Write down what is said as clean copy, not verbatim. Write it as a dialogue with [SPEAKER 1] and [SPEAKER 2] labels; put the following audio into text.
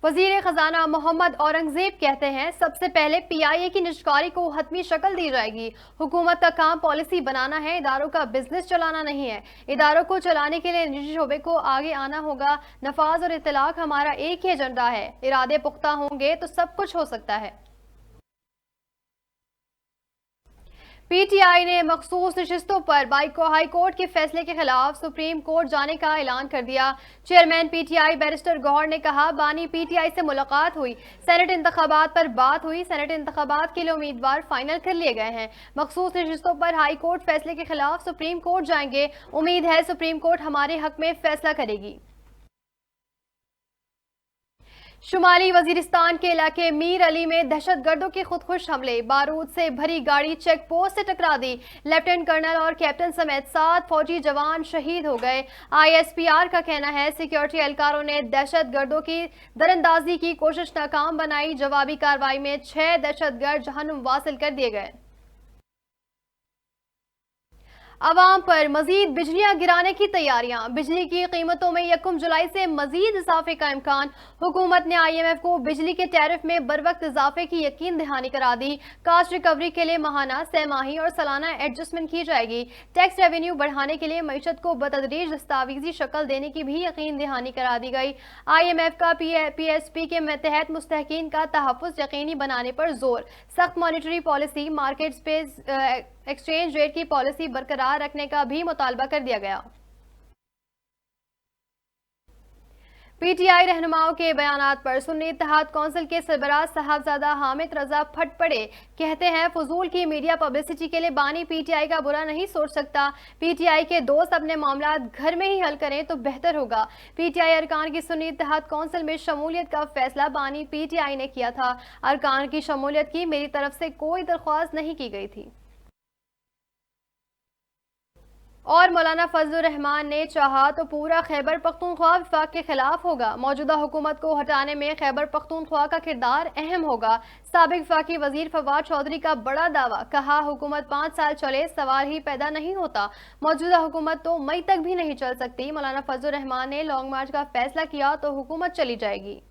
[SPEAKER 1] वजीर खजाना मोहम्मद औरंगजेब कहते हैं सबसे पहले पीआईए की निजकारी को हतमी शक्ल दी जाएगी। हुकूमत का काम पॉलिसी बनाना है, इदारों का बिजनेस चलाना नहीं है। इदारों को चलाने के लिए निजी शोबे को आगे आना होगा। नफाज और इतलाक हमारा एक ही एजेंडा है। इरादे पुख्ता होंगे तो सब कुछ हो सकता है। पीटीआई ने मखसूस नशिस्तों पर हाई कोर्ट के फैसले के खिलाफ सुप्रीम कोर्ट जाने का ऐलान कर दिया। चेयरमैन पीटीआई बैरिस्टर गौहर ने कहा, बानी पीटीआई से मुलाकात हुई, सेनेट इंतखाबात पर बात हुई, सेनेट इंतखाबात के लिए उम्मीदवार फाइनल कर लिए गए हैं। मखसूस नशिस्तों पर हाई कोर्ट फैसले के खिलाफ सुप्रीम कोर्ट जाएंगे। उम्मीद है सुप्रीम कोर्ट हमारे हक में फैसला करेगी। शुमाली वजीरिस्तान के इलाके मीर अली में दहशतगर्दों के खुदकुश हमले, बारूद से भरी गाड़ी चेक पोस्ट से टकरा दी। लेफ्टिनेंट कर्नल और कैप्टन समेत 7 फौजी जवान शहीद हो गए। आईएसपीआर का कहना है सिक्योरिटी एहलकारों ने दहशतगर्दों की दरअंदाजी की कोशिश नाकाम बनाई। जवाबी कार्रवाई में 6 दहशतगर्द जहन्नुम वासिल कर दिए गए। अवाम पर मजीद बिजलियां गिराने की तैयारियां, बिजली की कीमतों में 1 जुलाई से मजीद इजाफे का इम्कान। हुकूमत ने आईएमएफ को बिजली के टैरिफ में बर वक्त इजाफे की यकीन दहानी करा दी। कास्ट रिकवरी के लिए माहाना, सहमाही और सालाना एडजस्टमेंट की जाएगी। टैक्स रेवेन्यू बढ़ाने के लिए मईशत को बतदरीज दस्तावेजी शक्ल देने की भी यकीन दहानी करा दी गई। आईएमएफ का पीएसपी के तहत मुस्तहकीन का तहफ़्फ़ुज़ यकीनी बनाने पर जोर। सख्त monetary policy, market space exchange rate की पॉलिसी बरकरार रखने का भी मुतालबा कर दिया गया। पीटीआई रहनुमाओं के बयानात पर सुन्नी इत्तेहाद कौंसिल के सरबराह साहबजादा हामिद रजा फट पड़े। कहते हैं फजूल की मीडिया पब्लिसिटी के लिए बानी पीटीआई का बुरा नहीं सोच सकता। पीटीआई के दोस्त अपने मामला घर में ही हल करें तो बेहतर होगा। पीटीआई अरकान की सुन्नी इत्तेहाद कौंसिल में शमूलियत का फैसला बानी पीटीआई ने किया था। अरकान की शमूलियत की मेरी तरफ से कोई दरख्वास्त नहीं की गई थी। और मौलाना फजलुर रहमान ने चाहा तो पूरा खैबर पख्तूनख्वा विफाक के खिलाफ होगा। मौजूदा हुकूमत को हटाने में खैबर पख्तूनख्वा का किरदार अहम होगा। साबिक वफाकी वजीर फवाद चौधरी का बड़ा दावा, कहा हुकूमत 5 साल चले सवाल ही पैदा नहीं होता। मौजूदा हुकूमत तो मई तक भी नहीं चल सकती। मौलाना फजलुर रहमान ने लॉन्ग मार्च का फैसला किया तो हुकूमत चली जाएगी।